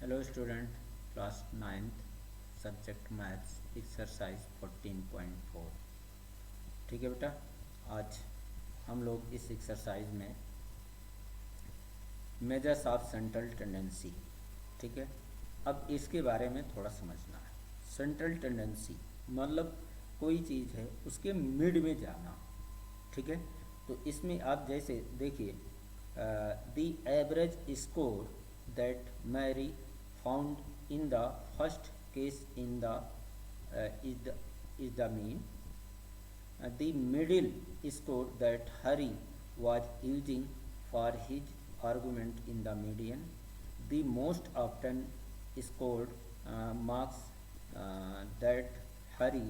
Hello student, class 9th subject maths exercise 14.4। ठीक है बेटा, आज हम लोग इस एक्सरसाइज में मेजर्स ऑफ सेंट्रल टेंडेंसी, ठीक है, अब इसके बारे में थोड़ा समझना है। सेंट्रल टेंडेंसी मतलब कोई चीज़ है उसके मिड में जाना, ठीक है। तो इसमें आप जैसे देखिए, the average score that Mary found in the first case in the is the mean. The middle score that Hari was using for his argument in the median. The most often scored marks that Hari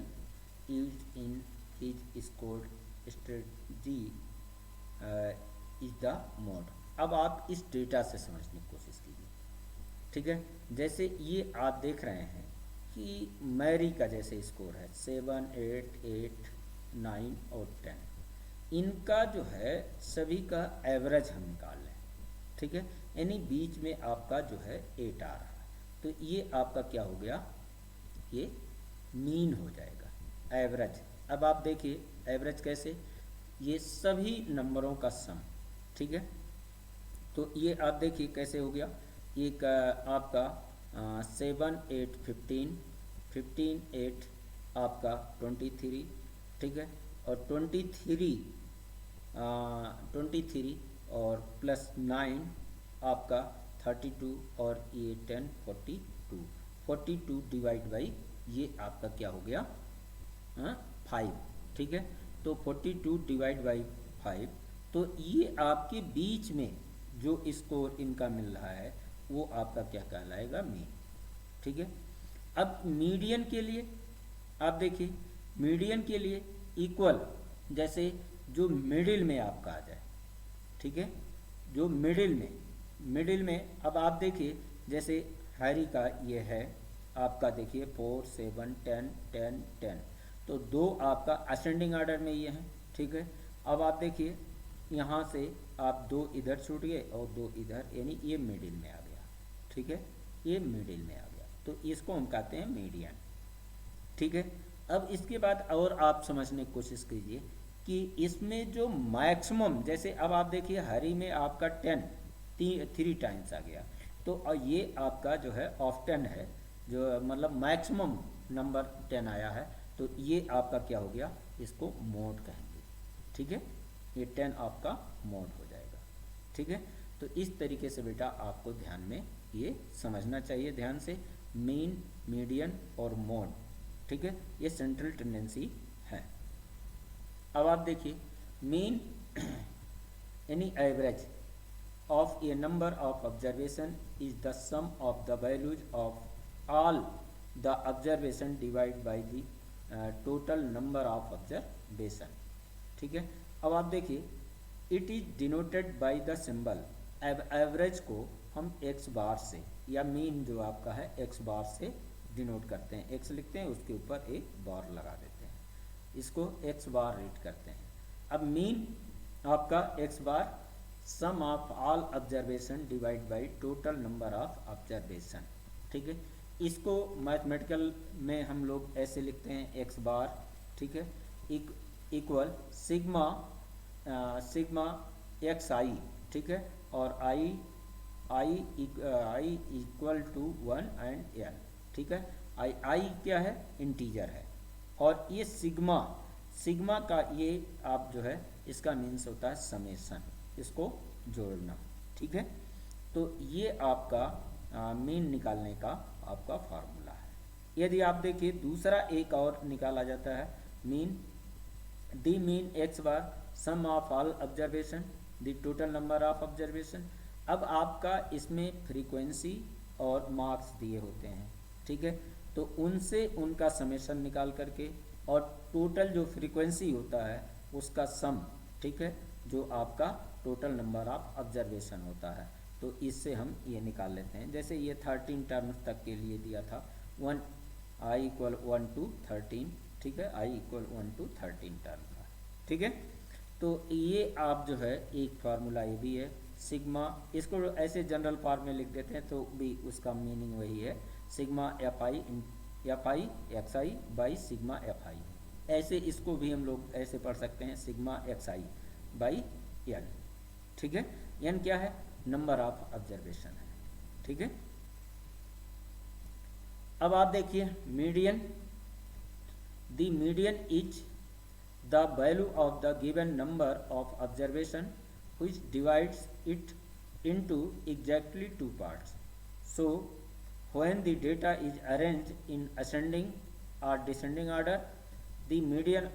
used in his scored strategy is the mode. अब आप इस data से समझने की कोशिश कीजिए, ठीक है। जैसे ये आप देख रहे हैं कि मैरी का जैसे स्कोर है 7, 8, 8, 9 और 10। इनका जो है सभी का एवरेज हम निकाल लें, ठीक है। यानी बीच में आपका जो है 8 आ रहा है, तो ये आपका क्या हो गया, ये मीन हो जाएगा, एवरेज। अब आप देखिए एवरेज कैसे, ये सभी नंबरों का सम, ठीक है। तो ये आप देखिए कैसे हो गया, एक आपका 7, 8, 15, 15, 8 आपका 23, ठीक है। और 23 और प्लस 9 आपका 32 और ये 10 42 डिवाइड बाई ये आपका क्या हो गया 5, ठीक है। तो 42 डिवाइड बाई 5, तो ये आपके बीच में जो स्कोर इनका मिल रहा है वो आपका क्या कहलाएगा, मीन, ठीक है। अब मीडियन के लिए आप देखिए, मीडियन के लिए इक्वल, जैसे जो मिडिल में आपका आ जाए, ठीक है, जो मिडिल में अब आप देखिए जैसे हैरी का ये है आपका, देखिए 4, 7, 10, 10, 10, तो दो आपका असेंडिंग ऑर्डर में ये हैं, ठीक है। अब आप देखिए यहाँ से आप दो इधर छूट गए और दो इधर, यानी ये मिडिल में आ गया, ठीक है, ये मिडिल में आ गया, तो इसको हम कहते हैं मीडियन, ठीक है। अब इसके बाद और आप समझने की कोशिश कीजिए कि इसमें जो मैक्सिमम, जैसे अब आप देखिए हरी में आपका 10 3 टाइम्स आ गया, तो ये आपका जो है ऑफ्टन है, जो मतलब मैक्सिमम नंबर 10 आया है, तो ये आपका क्या हो गया, इसको मोड कहेंगे, ठीक है। ये 10 आपका मोड हो जाएगा, ठीक है। तो इस तरीके से बेटा आपको ध्यान में ये समझना चाहिए, ध्यान से, मीन, मीडियन और मोड, ठीक है, ये सेंट्रल टेंडेंसी है। अब आप देखिए मीन यानी average of a number of observation is the sum of the values of all the observation divided by the total number of observation, ठीक है। अब आप देखिए it is denoted by the symbol, average को हम x बार से, या mean जो आपका है x बार से डिनोट करते हैं, x लिखते हैं उसके ऊपर एक बार लगा देते हैं, इसको x बार रीड करते हैं। अब मीन आपका x bar sum of all observation divide by total number of observation, ठीक है। इसको मैथमेटिकल में हम लोग ऐसे लिखते हैं एक्स बार, ठीक है, इक्वल सिग्मा सिग्मा एक्स आई, ठीक है, और I equal to 1 and N, ठीक है। आई क्या है, इंटीजर है, और ये सिग्मा का ये आप जो है इसका मीन्स होता है समेसन, इसको जोड़ना, ठीक है। तो ये आपका मीन निकालने का आपका फार्मूला है। यदि आप देखिए दूसरा एक और निकाला जाता है, mean, the mean x bar sum of all observation the total number of observation. अब आपका इसमें फ्रीक्वेंसी और मार्क्स दिए होते हैं, ठीक है, तो उनसे उनका समेशन निकाल करके, और टोटल जो फ्रीक्वेंसी होता है उसका सम, ठीक है, जो आपका टोटल नंबर ऑफ ऑब्जर्वेशन होता है, तो इससे हम ये निकाल लेते हैं। जैसे ये 13 टर्म्स तक के लिए दिया था, 1 आई इक्वल 1 to 13, ठीक है, आई इक्वल 1 to 13 टर्म का, ठीक है। तो ये आप जो है एक फार्मूला ये भी है, सिग्मा, इसको ऐसे जनरल फॉर्म में लिख देते हैं तो भी उसका मीनिंग वही है, sigma f i x i by sigma f i. ऐसे इसको भी हम लोग ऐसे पढ़ सकते हैं, sigma x i by n. ठीक है, एन क्या है, नंबर ऑफ ऑब्जर्वेशन है। ठीक है, अब आप देखिए median, the median is the value of the given number of observation which divides it into exactly two parts. So when the data is arranged in ascending or descending order, the median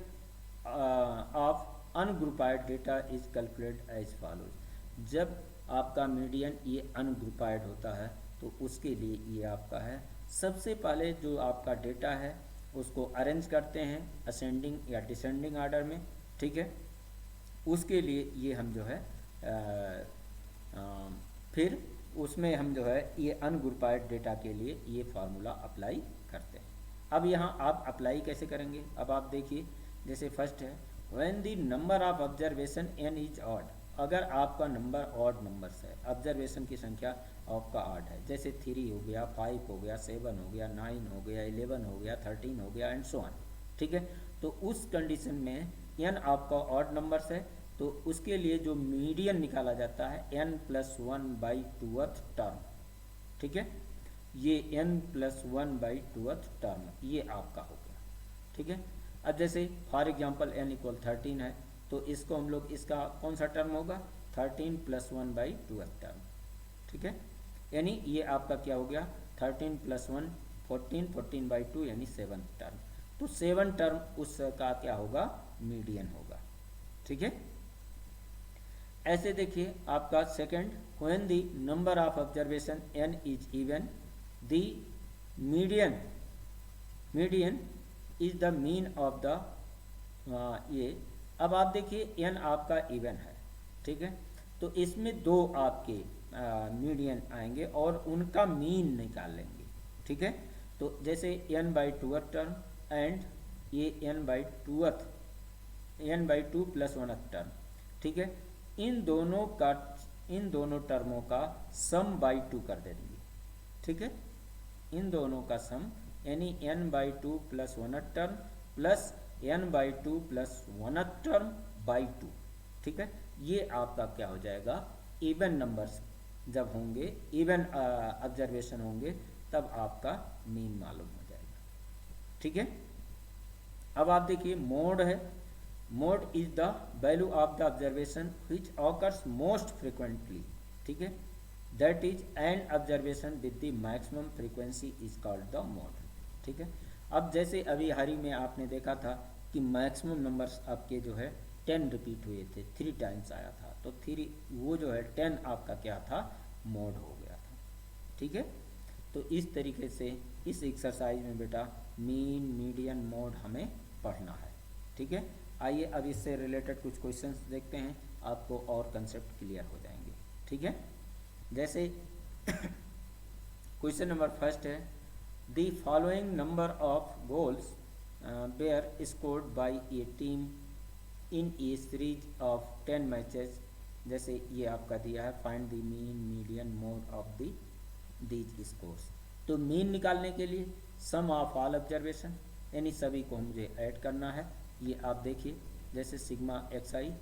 of ungrouped data is calculated as follows. जब आपका median ये अनग्रुपाइड होता है तो उसके लिए ये आपका है, सबसे पहले जो आपका डेटा है उसको अरेंज करते हैं असेंडिंग या डिसेंडिंग ऑर्डर में। ठीक है, उसके लिए ये हम जो है फिर उसमें हम जो है ये अनग्रुपाइड डेटा के लिए ये फार्मूला अप्लाई करते हैं। अब यहाँ आप अप्लाई कैसे करेंगे, अब आप देखिए जैसे फर्स्ट है when the number of observation n is odd, अगर आपका नंबर ऑड नंबर्स है, ऑब्जर्वेशन की संख्या आपका ऑड है, जैसे 3 हो गया, 5 हो गया, 7 हो गया, 9 हो गया, 11 हो गया, 13 हो गया एंड सो ऑन। ठीक है, तो उस कंडीशन में n आपका ऑड नंबर्स है तो उसके लिए जो मीडियन निकाला जाता है n+1/2th टर्म। ठीक है, ये n+1/2th टर्म ये आपका हो गया। ठीक है, अब जैसे फॉर एग्जांपल n = 13 है तो इसको हम लोग इसका कौन सा टर्म होगा, 13+1/2th टर्म। ठीक है, यानी ये आपका क्या हो गया 13+1 14, 14/2 यानी 7 टर्म। तो 7 टर्म उसका क्या होगा, मीडियन होगा। ठीक है, ऐसे देखिए आपका second when the number of observation n is even the median is the mean of the ये। अब आप देखिए n आपका इवन है। ठीक है, तो इसमें दो आपके मीडियन आएंगे और उनका मीन निकाल लेंगे। ठीक है, तो जैसे n/2th टर्म एंड ये n/2 +1th टर्म। ठीक है, इन दोनों टर्मों का सम बाई 2 कर देंगे। ठीक है, इन दोनों का सम यानी n/2 +1th term plus n/2 +1th term by 2। ठीक है, ये आपका क्या हो जाएगा, इवन नंबर्स जब होंगे, इवन ऑब्जर्वेशन होंगे तब आपका मीन मालूम हो जाएगा। ठीक है, अब आप देखिए मोड है, mode is the value of the observation which occurs most frequently. ठीक है, that is an observation with the maximum frequency is called the mode. ठीक है, अब जैसे अभी हाल ही में आपने देखा था कि मैक्सिमम नंबर्स आपके जो है 10 रिपीट हुए थे, 3 टाइम्स आया था, तो 3 वो जो है 10 आपका क्या था, मोड हो गया था। ठीक है, तो इस तरीके से इस एक्सरसाइज में बेटा मीन मीडियन मोड हमें पढ़ना है। ठीक है, आइए अब इससे रिलेटेड कुछ क्वेश्चंस देखते हैं, आपको और कंसेप्ट क्लियर हो जाएंगे। ठीक है, जैसे क्वेश्चन नंबर फर्स्ट है the following number of goals were scored by a team in a series of 10 matches. जैसे ये आपका दिया है find the mean median mode of these scores. तो मीन निकालने के लिए सम ऑफ ऑल ऑब्जर्वेशन यानी सभी को मुझे ऐड करना है। ये आप देखिए जैसे सिग्मा एक्स आई,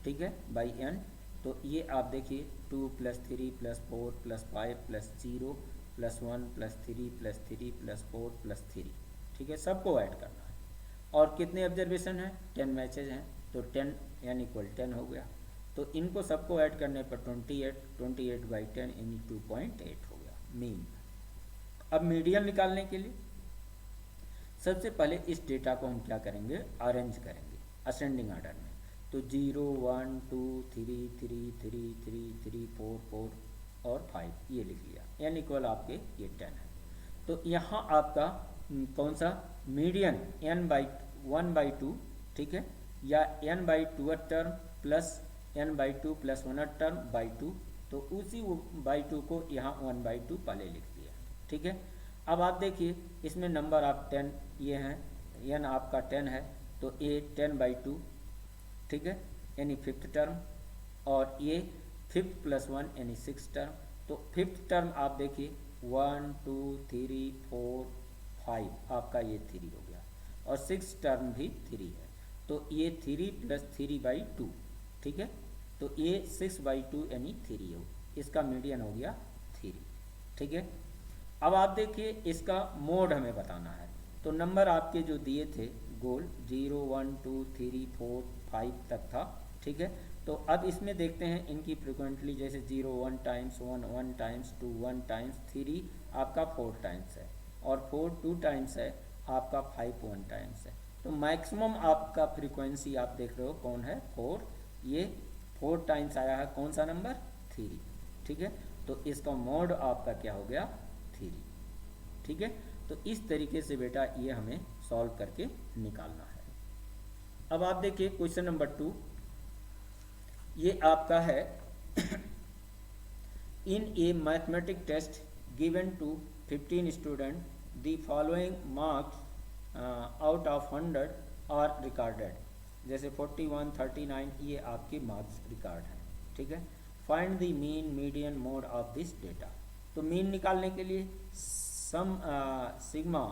ठीक है, बाई n, तो ये आप देखिए 2 + 3 + 4 + 5 + 0 + 1 + 3 + 3 + 4 + 3। ठीक है, सबको ऐड करना है। और कितने ऑब्जर्वेशन हैं, 10 मैचेज हैं, तो 10 यानी इक्वल 10 हो गया। तो इनको सबको ऐड करने पर 28/10 यानी 2.8 हो गया मीन। अब मीडियन निकालने के लिए सबसे पहले इस डेटा को हम क्या करेंगे, अरेंज करेंगे असेंडिंग ऑर्डर में। तो 0 1 2 3 3 3 3 3 4 4 और 5 ये लिख लिया, यानी इक्वल आपके ये 10 है। तो यहाँ आपका कौन सा मीडियन n/1/2, ठीक है, या n/2th term plus n/2 + 1th term by 2, तो उसी बाई 2 को यहाँ 1/2 पहले लिख दिया। ठीक है, अब आप देखिए इसमें नंबर ऑफ 10 ये हैं, n आपका 10 है तो ये 10/2, ठीक है, यानी 5th टर्म, और ये फिफ्थ प्लस वन यानी 6 टर्म। तो फिफ्थ टर्म आप देखिए 1 2 3 4 5 आपका ये 3 हो गया, और 6 टर्म भी 3 है, तो ये 3 प्लस 3/2, ठीक है। तो ये 6/2 यानी 3 हो, इसका मीडियन हो गया 3, ठीक है। अब आप देखिए इसका मोड हमें बताना है, तो नंबर आपके जो दिए थे गोल 0 1 2 3 4 5 तक था, ठीक है। तो अब इसमें देखते हैं इनकी फ्रिक्वेंटली, जैसे 0 1 टाइम्स, 1 1 टाइम्स, 2 1 टाइम्स, 3 आपका 4 टाइम्स है, और 4 2 टाइम्स है, आपका 5 1 टाइम्स है। तो मैक्सिमम आपका फ्रीक्वेंसी आप देख रहे हो कौन है, 4। ये 4 टाइम्स आया है, कौन सा नंबर, 3, ठीक है। तो इसका मोड आपका क्या हो गया, 3, ठीक है। तो इस तरीके से बेटा ये हमें सॉल्व करके निकालना है। अब आप देखिए क्वेश्चन नंबर 2, ये आपका है in a mathematic test given to 15 student the following marks out of 100 are recorded. जैसे 41 39 ये आपके मार्क्स रिकॉर्ड हैं, ठीक है। Find the mean median mode of this data. तो मीन निकालने के लिए सम सिग्मा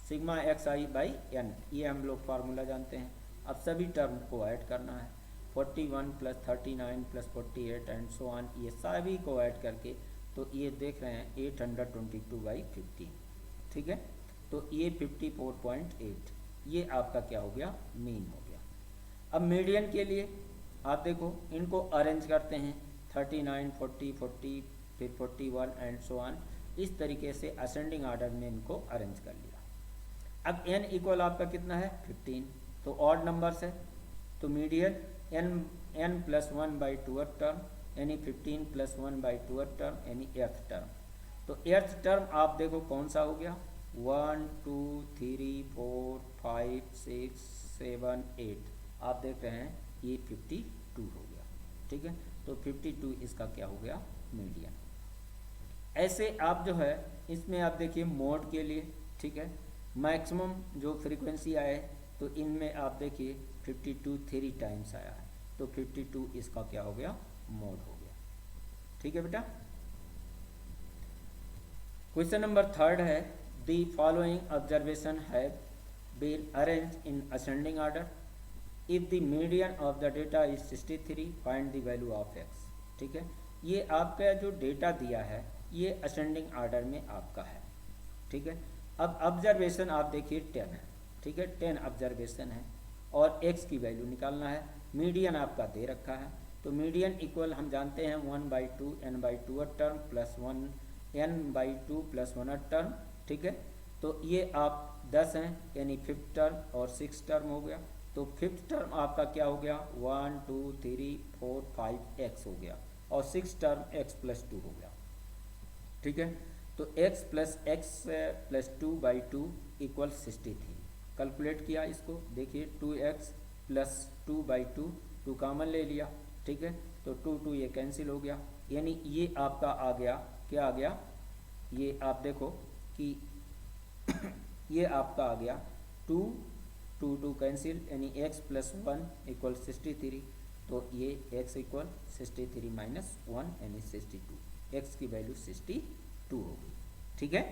xi/n, ये हम लोग फार्मूला जानते हैं। अब सभी टर्म को ऐड करना है, 41 plus 39 plus 48 and so on, ये सभी को ऐड करके तो ये देख रहे हैं 822/15, ठीक है। तो ये 54.8, ये आपका क्या हो गया, मीन हो गया। अब मीडियन के लिए आप देखो इनको अरेंज करते हैं, 39 40 40 फिर 41 एंड सो ऑन, इस तरीके से असेंडिंग ऑर्डर में इनको अरेंज कर लिया। अब n इक्वल आपका कितना है, 15, तो ऑड नंबर्स है, तो मीडियन n प्लस 1/2 टर्म यानी 15 प्लस 1/2 टर्म यानी एर्थ टर्म। तो एर्थ टर्म आप देखो कौन सा हो गया, 1 2 3 4 5 6 7 8, आप देख रहे हैं ये 52 हो गया, ठीक है। तो 52 इसका क्या हो गया, मीडियन। ऐसे आप जो है इसमें आप देखिए मोड के लिए, ठीक है, मैक्सिमम जो फ्रीक्वेंसी आए तो इनमें आप देखिए 52 3 टाइम्स आया है, तो 52 इसका क्या हो गया, मोड हो गया, ठीक है बेटा। क्वेश्चन नंबर 3 है the following observation have been arranged in ascending order, if the median of the data is 63 find the value of x, ठीक है। ये आपका जो डेटा दिया है ये असेंडिंग ऑर्डर में आपका है, ठीक है। अब ऑब्जर्वेशन आप देखिए 10 है, ठीक है, 10 ऑब्जर्वेशन है, और x की वैल्यू निकालना है। मीडियन आपका दे रखा है, तो मीडियन इक्वल हम जानते हैं 1/2 n/2 term plus 1 n/2 plus 1 term, ठीक है। तो ये आप 10 हैं यानी फिफ्थ टर्म और 6 टर्म हो गया, तो फिफ्थ टर्म आपका क्या हो गया, 1 2 3 4 5 x हो गया, और 6 टर्म x प्लस 2 हो गया, ठीक है। तो x plus x plus 2/2 equal 63। Calculate किया इसको, देखिए 2x प्लस 2/2, 2 कॉमन ले लिया, ठीक है। तो 2 2 ये कैंसिल हो गया, यानी ये आपका आ गया, क्या आ गया, ये आप देखो कि ये आपका आ गया 2 2 2 कैंसिल, यानी x प्लस 1 इक्वल 63, तो ये x इक्वल 63 माइनस 1 यानी 62, x की वैल्यू 62 होगी, ठीक है।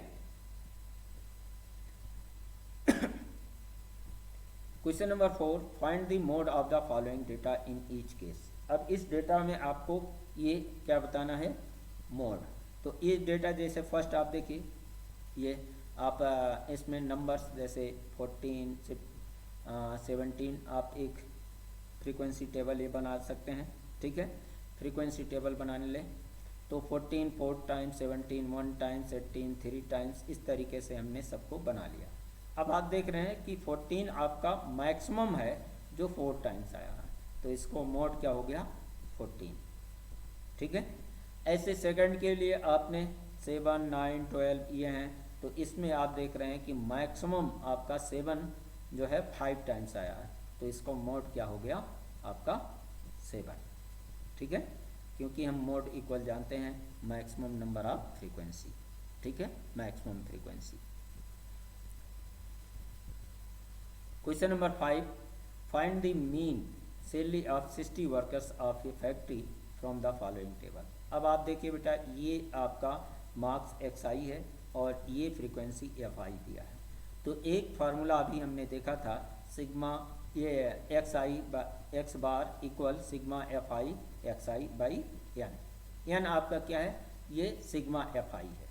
Question number 4, find the mode of the following data in each case. अब इस डेटा में आपको ये क्या बताना है, मोड। तो ये डेटा जैसे फर्स्ट आप देखिए, ये आप इसमें नंबर्स जैसे 14 से 17 आप एक फ्रीक्वेंसी टेबल ये बना सकते हैं, ठीक है। फ्रीक्वेंसी टेबल बनाने लें तो 14 4 टाइम्स, 17 1 टाइम्स, 18 3 टाइम्स, इस तरीके से हमने सबको बना लिया। अब आप देख रहे हैं कि 14 आपका मैक्सिमम है जो 4 टाइम्स आया है, तो इसको मोड क्या हो गया, 14, ठीक है। ऐसे सेकंड के लिए आपने 7 9 12 ये हैं, तो इसमें आप देख रहे हैं कि मैक्सिमम आपका 7 जो है 5 टाइम्स आया है, तो इसको मोड क्या हो गया आपका 7, ठीक है, क्योंकि हम मोड इक्वल जानते हैं मैक्सिमम नंबर ऑफ फ्रीक्वेंसी, ठीक है, maximum frequency. Question number 5, find the mean salary of 60 workers of A factory from the following table. अब आप देखिए बेटा, ये आपका मार्क्स एक्स आई है और ये फ्रीक्वेंसी एफ आई दिया है। तो एक फार्मूला अभी हमने देखा था, सिग्मा ये x bar equal sigma f i x i by n. N आपका क्या है, ये सिग्मा एफ आई है,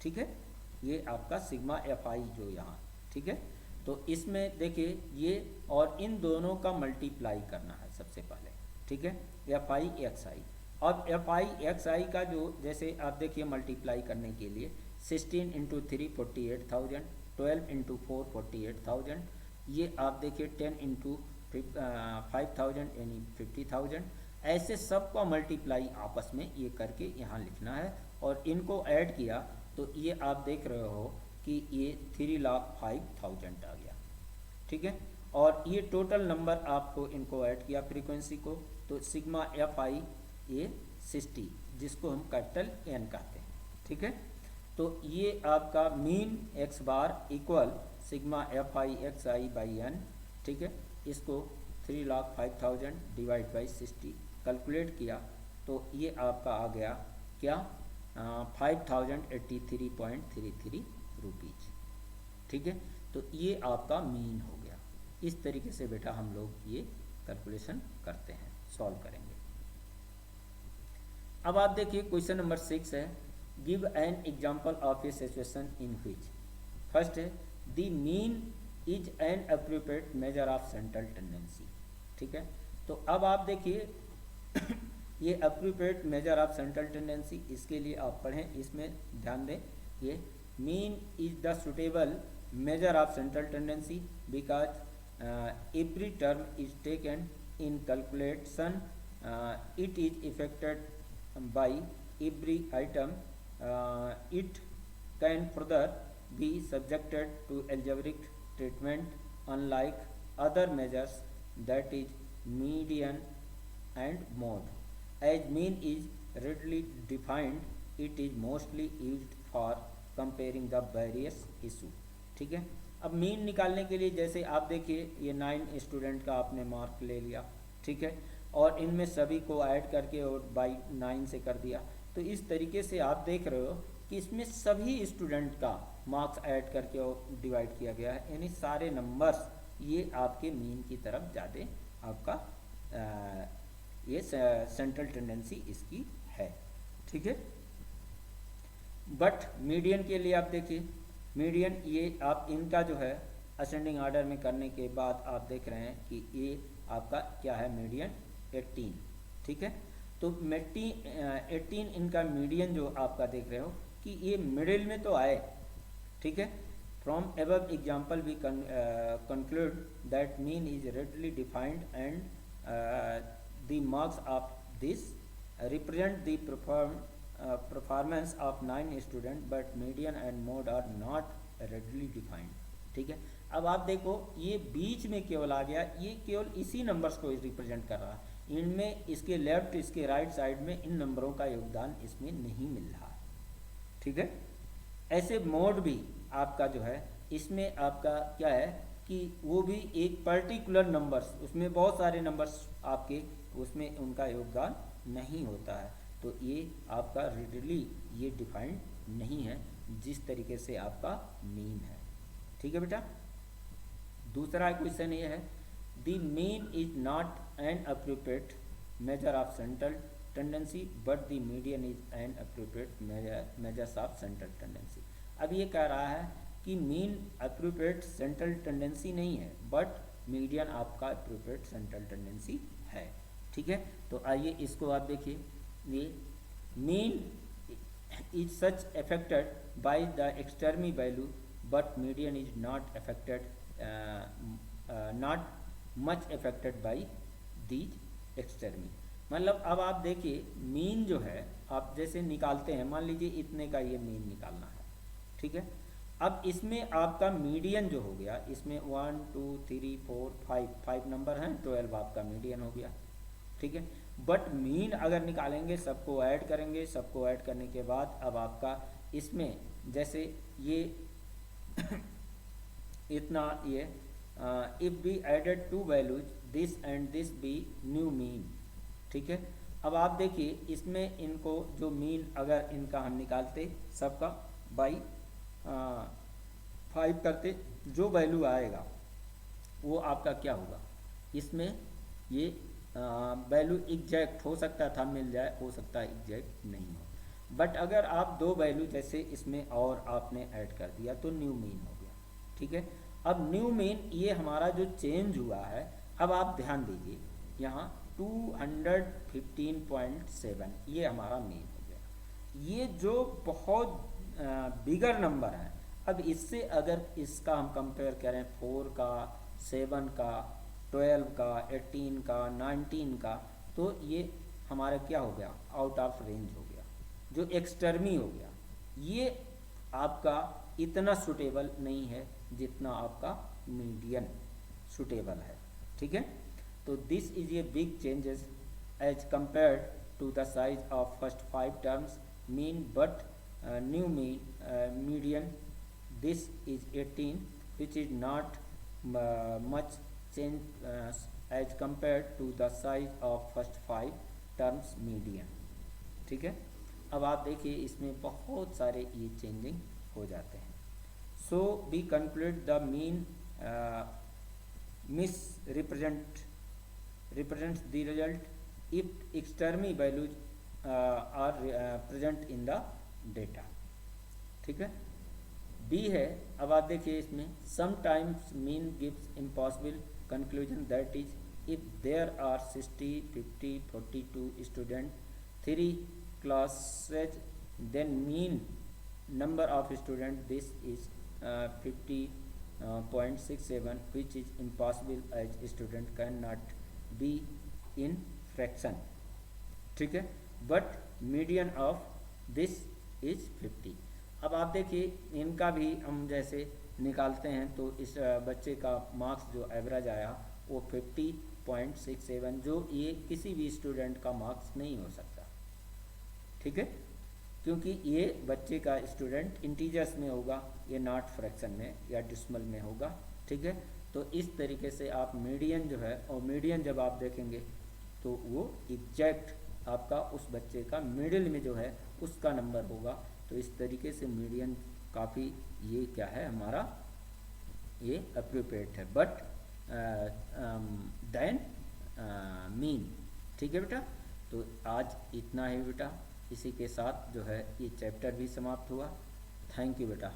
ठीक है, ये आपका सिग्मा एफ आई जो यहाँ, ठीक है। तो इसमें देखिए ये और इन दोनों का मल्टीप्लाई करना है सबसे पहले, ठीक है, एफ आई एक्स आई। अब एफ आई एक्स आई का जो जैसे आप देखिए मल्टीप्लाई करने के लिए 16 इंटू 3 48,000, 12 इंटू 4 48,000, ये आप देखिए 10 इंटू 5,000 यानी 50,000। ऐसे सबका मल्टीप्लाई आपस में ये करके यहाँ लिखना है और इनको ऐड किया तो ये आप देख रहे हो कि ये 3,05,000 आ गया, ठीक है। और ये टोटल नंबर आपको इनको ऐड किया फ्रीक्वेंसी को, तो सिग्मा एफ आई ये 60, जिसको हम कैपिटल एन कहते हैं, ठीक है। तो ये आपका mean x bar equal sigma f i x i by n, ठीक है। इसको 3,05,000 डिवाइड बाई 60 कैलकुलेट किया तो ये आपका आ गया क्या, 5,083.33 रुपीज़, ठीक है। तो ये आपका मीन हो गया। इस तरीके से बेटा हम लोग ये कैलकुलेशन करते हैं, सॉल्व करेंगे। अब आप देखिए क्वेश्चन नंबर 6 है, give an example of a situation in which, first है the mean is an appropriate measure of central tendency, ठीक है। तो अब आप देखिए ये appropriate measure of central tendency, इसके लिए आप पढ़ें, इसमें ध्यान दें, ये mean is the suitable measure of central tendency because every term is taken in calculation, it is affected by every item, it can further be subjected to algebraic treatment unlike other measures, that is median and mode. As mean is readily defined, it is mostly used for comparing the various issue, ठीक है। अब mean निकालने के लिए जैसे आप देखिए ये 9 स्टूडेंट का आपने मार्क ले लिया, ठीक है, और इनमें सभी को ऐड करके और बाई 9 से कर दिया। तो इस तरीके से आप देख रहे हो कि इसमें सभी स्टूडेंट का मार्क्स ऐड करके और डिवाइड किया गया है, यानी सारे नंबर्स ये आपके मीन की तरफ ज़्यादा आपका ये सेंट्रल टेंडेंसी इसकी है, ठीक है। बट मीडियन के लिए आप देखिए, मीडियन ये आप इनका जो है असेंडिंग ऑर्डर में करने के बाद आप देख रहे हैं कि ये आपका क्या है, मीडियन 18, ठीक है। तो 18 इनका मीडियन जो आपका देख रहे हो कि ये मिडिल में तो आए, ठीक है। From above example we conclude that mean is readily defined and the marks of this represent the performance of 9 student, but median and mode are not readily defined, ठीक है। अब आप देखो ये बीच में केवल आ गया, ये केवल इसी नंबर्स को रिप्रेजेंट कर रहा है, इनमें इसके लेफ्ट इसके राइट साइड में इन नंबरों का योगदान इसमें नहीं मिल रहा, ठीक है। ऐसे मोड भी आपका जो है इसमें आपका क्या है कि वो भी एक पर्टिकुलर नंबर्स, उसमें बहुत सारे नंबर्स आपके उसमें उनका योगदान नहीं होता है, तो ये आपका रिडली ये डिफाइंड नहीं है जिस तरीके से आपका मीन है, ठीक है बेटा। दूसरा क्वेश्चन ये है, the mean is not an appropriate measure of central tendency but the median is an appropriate measures of central tendency. अब ये कह रहा है कि मीन अप्रोप्रिएट सेंट्रल टेंडेंसी नहीं है बट मीडियन आपका अप्रोप्रिएट सेंट्रल टेंडेंसी है, ठीक है। तो आइए इसको आप देखिए, ये mean is such affected by the extreme value but median is not affected, not much affected by these extreme. मतलब अब आप देखिए मीन जो है आप जैसे निकालते हैं, मान लीजिए इतने का ये मीन निकालना है, ठीक है। अब इसमें आपका मीडियन जो हो गया, इसमें 1 2 3 4 5 नंबर हैं, 12 आपका मीडियन हो गया, ठीक है। बट मीन अगर निकालेंगे सबको ऐड करेंगे, सबको ऐड करने के बाद अब आपका इसमें जैसे ये इतना ये if be added to values this and this be new mean, ठीक है। अब आप देखिए इसमें इनको जो मीन अगर इनका हम निकालते सबका बाई 5 करते, जो वैल्यू आएगा वो आपका क्या होगा, इसमें ये वैल्यू एग्जैक्ट हो सकता था मिल जाए, हो सकता है एग्जैक्ट नहीं हो। बट अगर आप दो वैल्यू जैसे इसमें और आपने ऐड कर दिया तो न्यू मीन हो गया। ठीक है, अब न्यू मीन ये हमारा जो चेंज हुआ है, अब आप ध्यान दीजिए यहाँ 215.7 ये हमारा मीन हो गया। ये जो बहुत बिगर नंबर है, अब इससे अगर इसका हम कंपेयर करें 4 का, 7 का, 12 का, 18 का, 19 का, तो ये हमारा क्या हो गया, आउट ऑफ रेंज हो गया, जो एक्सटर्मी हो गया। ये आपका इतना सुटेबल नहीं है जितना आपका मीडियन सुटेबल है। ठीक है, तो this is a big changes as compared to the size of first 5 terms mean, but new mean median this is 18 which is not much change as compared to the size of first 5 terms median। ठीक है, अब आप देखिए इसमें बहुत सारे ये changing हो जाते हैं। So we conclude the mean miss represents the result if external values are present in the data। ठीक है, बी है, अब आप देखिए इसमें sometimes mean gives impossible conclusion that is if there are 60, 50, 42 student 3 classes then mean number of student this is 50.67 which is impossible as student can not be in fraction. ठीक है, but median of this is 50। अब आप देखिए इनका भी हम जैसे निकालते हैं तो इस बच्चे का मार्क्स जो एवरेज आया वो 50.67, जो ये किसी भी स्टूडेंट का मार्क्स नहीं हो सकता। ठीक है, क्योंकि ये बच्चे का स्टूडेंट इंटीजर्स में होगा, ये नॉट फ्रैक्शन में या डिसिमल में होगा। ठीक है, तो इस तरीके से आप मीडियन जो है, और मीडियन जब आप देखेंगे तो वो एग्जैक्ट आपका उस बच्चे का मिडिल में जो है उसका नंबर होगा। तो इस तरीके से मीडियन काफ़ी ये क्या है हमारा ये अप्रोप्रिएट है, बट देन मीन। ठीक है बेटा, तो आज इतना ही बेटा, इसी के साथ जो है ये चैप्टर भी समाप्त हुआ। थैंक यू बेटा।